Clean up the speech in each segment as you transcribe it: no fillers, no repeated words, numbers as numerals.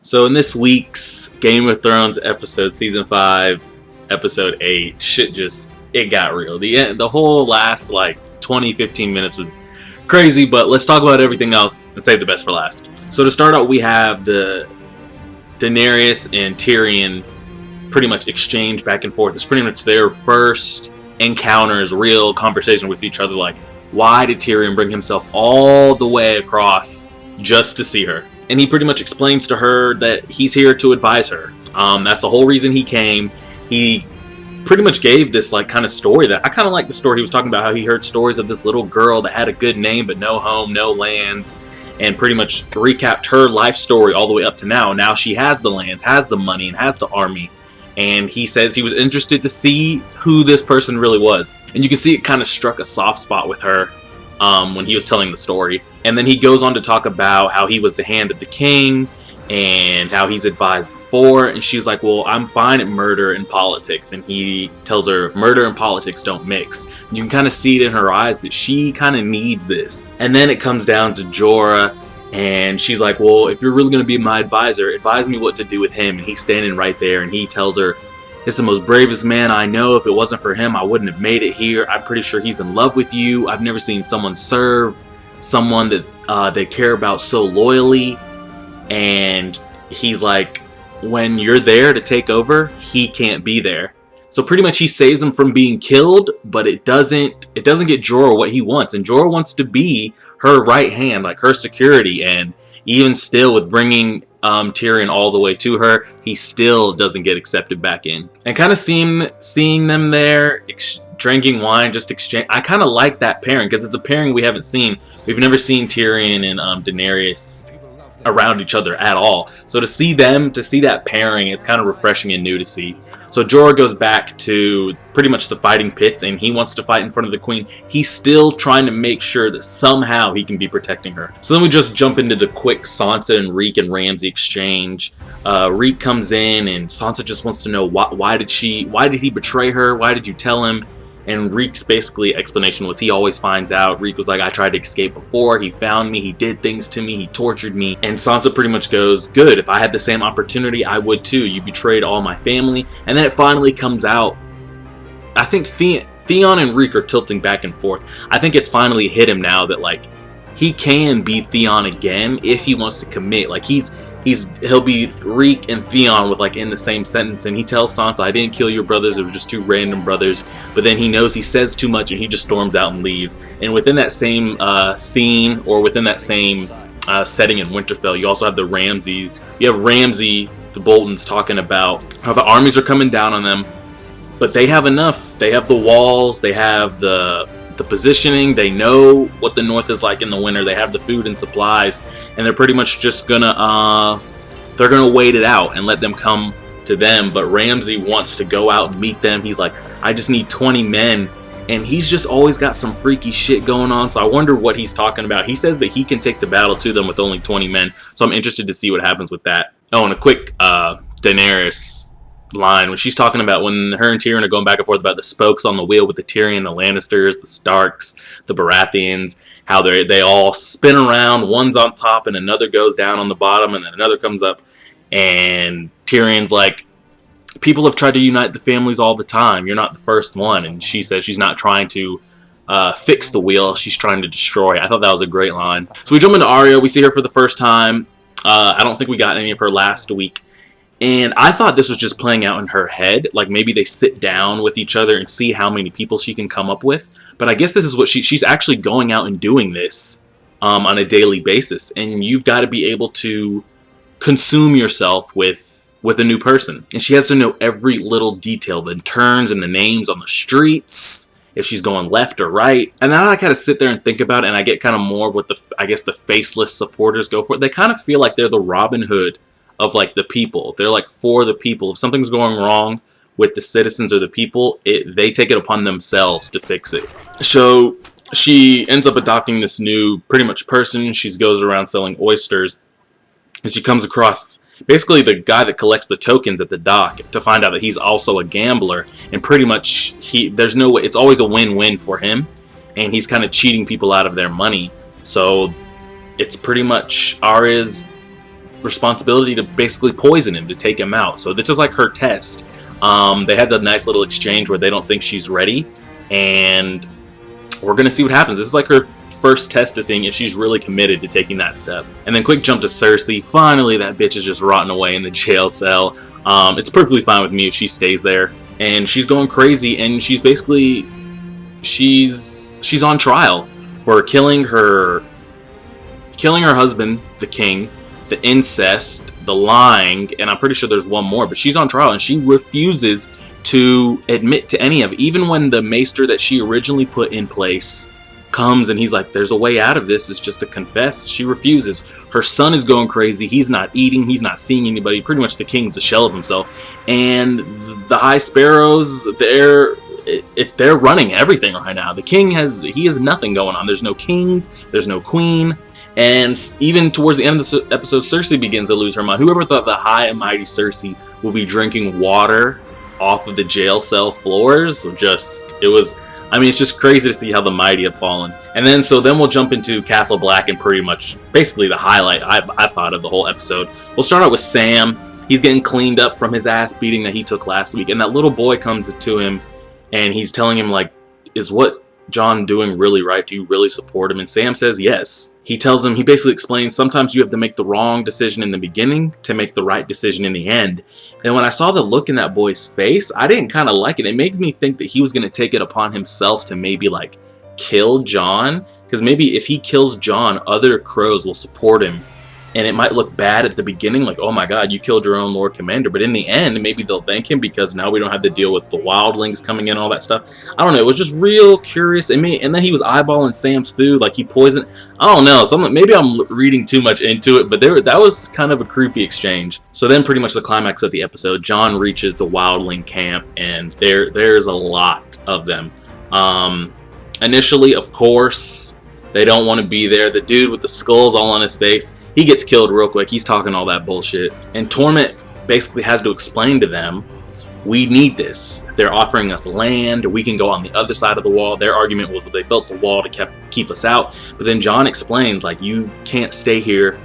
So in this week's Game of Thrones episode, season 5, episode 8, it got real. The whole last 20-15 minutes was crazy, but let's talk about everything else and save the best for last. So to start out, we have the Daenerys and Tyrion pretty much exchange back and forth. It's pretty much their first encounters, real conversation with each other. Like, why did Tyrion bring himself all the way across just to see her? And he pretty much explains to her that he's here to advise her. That's the whole reason he came. He pretty much gave this kind of story that I kind of like. The story he was talking about, how he heard stories of this little girl that had a good name but no home, no lands, and pretty much recapped her life story all the way up to now. Now she has the lands, has the money, and has the army. And he says he was interested to see who this person really was. And you can see it kind of struck a soft spot with her when he was telling the story. And then he goes on to talk about how he was the hand of the king and how he's advised before. And she's like, well, I'm fine at murder and politics. And he tells her murder and politics don't mix. And you can kind of see it in her eyes that she kind of needs this. And then it comes down to Jorah. And she's like, well, if you're really going to be my advisor, advise me what to do with him. And he's standing right there. And he tells her, it's the most bravest man I know. If it wasn't for him, I wouldn't have made it here. I'm pretty sure he's in love with you. I've never seen someone serve someone that they care about so loyally. And he's like, when you're there to take over, he can't be there. So pretty much he saves him from being killed, but it doesn't get Jorah what he wants. And Jorah wants to be her right hand, like her security. And even still, with bringing Tyrion all the way to her, he still doesn't get accepted back in. And kind of seeing them there drinking wine, just exchange. I kind of like that pairing because it's a pairing we haven't seen. We've never seen Tyrion and Daenerys around each other at all. So to see that pairing, it's kind of refreshing and new to see. So Jorah goes back to pretty much the fighting pits, and he wants to fight in front of the queen. He's still trying to make sure that somehow he can be protecting her. So then we just jump into the quick Sansa and Reek and Ramsay exchange. Reek comes in, and Sansa just wants to know why did he betray her? Why did you tell him? And Reek's basically explanation was he always finds out. Reek was like, I tried to escape before. He found me. He did things to me. He tortured me. And Sansa pretty much goes, good. If I had the same opportunity, I would too. You betrayed all my family. And then it finally comes out. I think Theon and Reek are tilting back and forth. I think it's finally hit him now that he can be Theon again if he wants to commit. He'll be Reek and Theon with in the same sentence, and he tells Sansa, I didn't kill your brothers, it was just two random brothers. But then he knows he says too much and he just storms out and leaves. And within that same scene, or within that same setting in Winterfell, you also have the Ramsays. You have Ramsay, the Boltons, talking about how the armies are coming down on them, but they have enough. They have the walls, they have the positioning, they know what the north is like in the winter, they have the food and supplies, and they're pretty much just gonna wait it out and let them come to them. But Ramsay wants to go out and meet them. He's like, I just need 20 men, and he's just always got some freaky shit going on. So I wonder what he's talking about. He says that he can take the battle to them with only 20 men, so I'm interested to see what happens with that. Oh, and a quick Daenerys line when she's talking about when her and Tyrion are going back and forth about the spokes on the wheel with the Tyrion, the Lannisters, the Starks, the Baratheons, how they all spin around. One's on top and another goes down on the bottom, and then another comes up. And Tyrion's like, people have tried to unite the families all the time. You're not the first one. And she says she's not trying to fix the wheel. She's trying to destroy it. I thought that was a great line. So we jump into Arya. We see her for the first time. I don't think we got any of her last week. And I thought this was just playing out in her head. Maybe they sit down with each other and see how many people she can come up with. But I guess this is what she's actually going out and doing this on a daily basis. And you've got to be able to consume yourself with a new person. And she has to know every little detail, the turns and the names on the streets, if she's going left or right. And then I kind of sit there and think about it, and I get kind of more of what the faceless supporters go for. They kind of feel like they're the Robin Hood of the people. They're for the people. If something's going wrong with the citizens or the people, they take it upon themselves to fix it. So she ends up adopting this new pretty much person. She goes around selling oysters, and she comes across basically the guy that collects the tokens at the dock to find out that he's also a gambler, and pretty much there's no way, it's always a win-win for him, and he's kind of cheating people out of their money. So it's pretty much Arya's responsibility to basically poison him, to take him out. So this is like her test. They had the nice little exchange where they don't think she's ready, and we're gonna see what happens. This is like her first test to seeing if she's really committed to taking that step. And then quick jump to Cersei. Finally, that bitch is just rotting away in the jail cell. It's perfectly fine with me if she stays there. And she's going crazy, and she's basically she's on trial for killing her husband, the king, the incest, the lying, and I'm pretty sure there's one more, but she's on trial and she refuses to admit to any of it. Even when the maester that she originally put in place comes and he's like, there's a way out of this, it's just to confess, she refuses. Her son is going crazy. He's not eating, he's not seeing anybody. Pretty much the king's a shell of himself, and the High Sparrows, they're running everything right now. The king has nothing going on. There's no kings, there's no queen. And even towards the end of the episode, Cersei begins to lose her mind. Whoever thought the high and mighty Cersei will be drinking water off of the jail cell floors? It's just crazy to see how the mighty have fallen. And then we'll jump into Castle Black, and pretty much basically the highlight I thought of the whole episode. We'll start out with Sam. He's getting cleaned up from his ass beating that he took last week, and that little boy comes to him and he's telling him, like, is what Jon doing really right? Do you really support him? And Sam says yes. He basically explains, sometimes you have to make the wrong decision in the beginning to make the right decision in the end. And when I saw the look in that boy's face, I didn't kind of like it. It made me think that he was going to take it upon himself to maybe like kill Jon, because maybe if he kills Jon, other crows will support him. And it might look bad at the beginning, like, oh my god, you killed your own Lord Commander. But in the end, maybe they'll thank him because now we don't have to deal with the Wildlings coming in and all that stuff. I don't know. It was just real curious. And then he was eyeballing Sam's food, like he poisoned. I don't know. Maybe I'm reading too much into it, but that was kind of a creepy exchange. So then pretty much the climax of the episode, Jon reaches the Wildling camp, and there's a lot of them. Initially, of course, they don't want to be there. The dude with the skulls all on his face, he gets killed real quick. He's talking all that bullshit. And Torment basically has to explain to them, we need this. They're offering us land. We can go on the other side of the wall. Their argument was that they built the wall to keep us out. But then Jon explains, like, you can't stay here.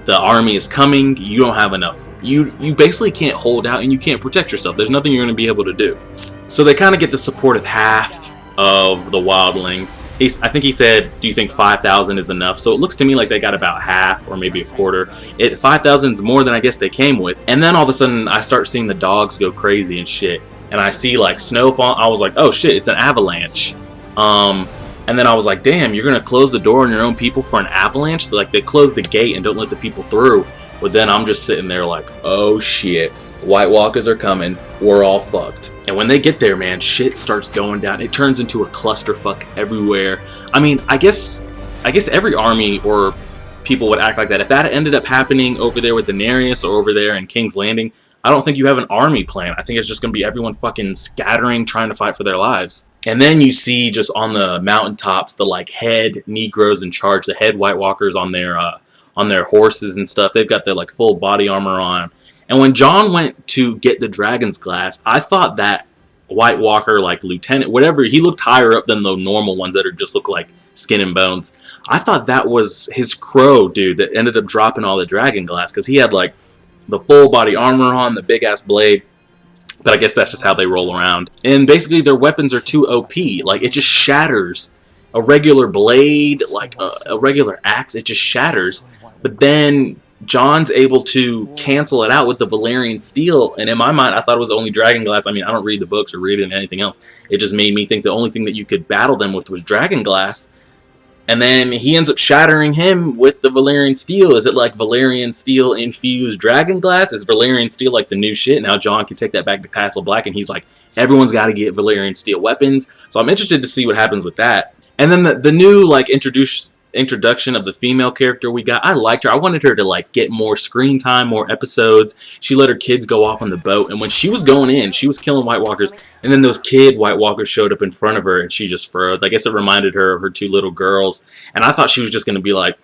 The army is coming. You don't have enough. You basically can't hold out, and you can't protect yourself. There's nothing you're going to be able to do. So they kind of get the support of half of the Wildlings. I think he said, do you think 5,000 is enough? So it looks to me like they got about half or maybe a quarter. 5,000 is more than I guess they came with. And then all of a sudden I start seeing the dogs go crazy and shit. And I see like snowfall. I was like, oh shit, it's an avalanche. And then I was like, damn, you're going to close the door on your own people for an avalanche? Like, they close the gate and don't let the people through. But then I'm just sitting there like, oh shit, White Walkers are coming. We're all fucked. And when they get there, man, shit starts going down. It turns into a clusterfuck everywhere. I mean, I guess every army or people would act like that. If that ended up happening over there with Daenerys or over there in King's Landing, I don't think you have an army plan. I think it's just going to be everyone fucking scattering, trying to fight for their lives. And then you see just on the mountaintops, the like head Negroes in charge, the head White Walkers on their horses and stuff. They've got their like full body armor on. And when Jon went to get the dragon's glass, I thought that White Walker, like lieutenant, whatever, he looked higher up than the normal ones that are just look like skin and bones. I thought that was his crow dude that ended up dropping all the dragon glass, because he had like the full body armor on, the big ass blade. But I guess that's just how they roll around. And basically their weapons are too OP. Like, it just shatters. A regular blade, like a regular axe, it just shatters. But then Jon's able to cancel it out with the Valyrian steel, and in my mind I thought it was only dragon glass. I mean, I don't read the books or read it in anything else. It just made me think the only thing that you could battle them with was dragon glass. And then he ends up shattering him with the Valyrian steel. Is it like Valyrian steel infused dragon glass? Is Valyrian steel like the new shit? Now Jon can take that back to Castle Black, and he's like, everyone's got to get Valyrian steel weapons. So I'm interested to see what happens with that. And then the new like introduction of the female character we got, I liked her. I wanted her to like get more screen time, more episodes. She let her kids go off on the boat, and when she was going in, she was killing White Walkers, and then those kid White Walkers showed up in front of her and she just froze. I guess it reminded her of her two little girls, and I thought she was just going to be like,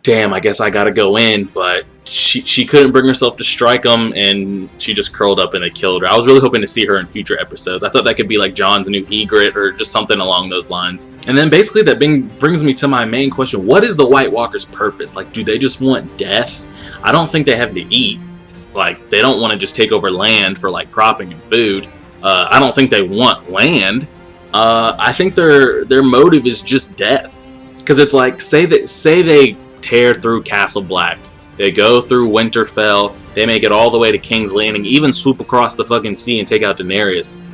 damn, I guess I gotta go in, but she couldn't bring herself to strike them, and she just curled up and they killed her. I was really hoping to see her in future episodes. I thought that could be like Jon's new egret or just something along those lines. And then basically that brings me to my main question. What is the White Walkers' purpose? Like, do they just want death? I don't think they have to eat. Like, they don't want to just take over land for like cropping and food. I don't think they want land. I think their motive is just death. Because it's like, say they tear through Castle Black, they go through Winterfell, they make it all the way to King's Landing, even swoop across the fucking sea and take out Daenerys.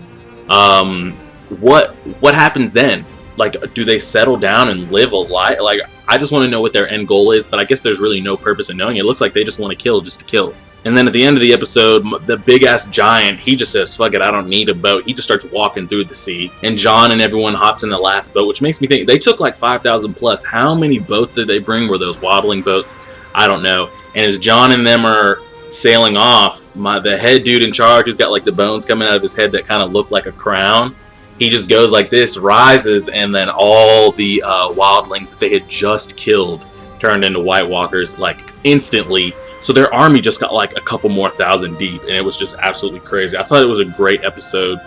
What happens then? Like, do they settle down and live a life? Like, I just want to know what their end goal is, but I guess there's really no purpose in knowing. It looks like they just want to kill just to kill. And then at the end of the episode, the big-ass giant, he just says, fuck it, I don't need a boat. He just starts walking through the sea. And Jon and everyone hops in the last boat, which makes me think, they took like 5,000 plus. How many boats did they bring? Were those Wildling boats? I don't know. And as Jon and them are sailing off, the head dude in charge, who's got like the bones coming out of his head that kind of look like a crown, he just goes like this, rises, and then all the Wildlings that they had just killed turned into White Walkers like instantly. So their army just got like a couple more thousand deep, and it was just absolutely crazy. I thought it was a great episode,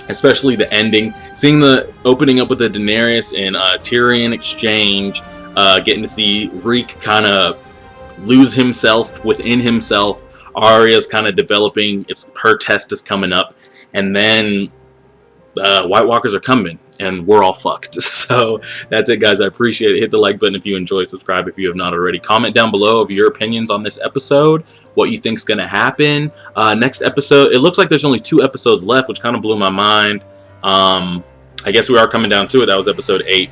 especially the ending, seeing the opening up with the Daenerys and Tyrion exchange, getting to see Reek kind of lose himself within himself. Arya's kind of developing, her test is coming up, and then White Walkers are coming, and we're all fucked. So that's it, guys. I appreciate it. Hit the like button if you enjoy, subscribe if you have not already. Comment down below of your opinions on this episode, what you think's gonna happen. Next episode, it looks like there's only 2 episodes left, which kind of blew my mind. I guess we are coming down to it. That was episode 8.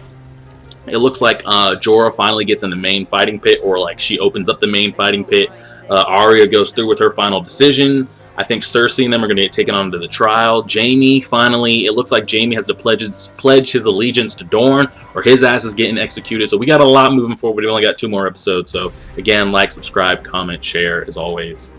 It looks like Jorah finally gets in the main fighting pit, or like she opens up the main fighting pit. Arya goes through with her final decision. I think Cersei and them are going to get taken on to the trial. Jaime, finally, it looks like Jaime has to pledge his allegiance to Dorne, or his ass is getting executed. So we got a lot moving forward. We only got 2 more episodes. So again, like, subscribe, comment, share, as always.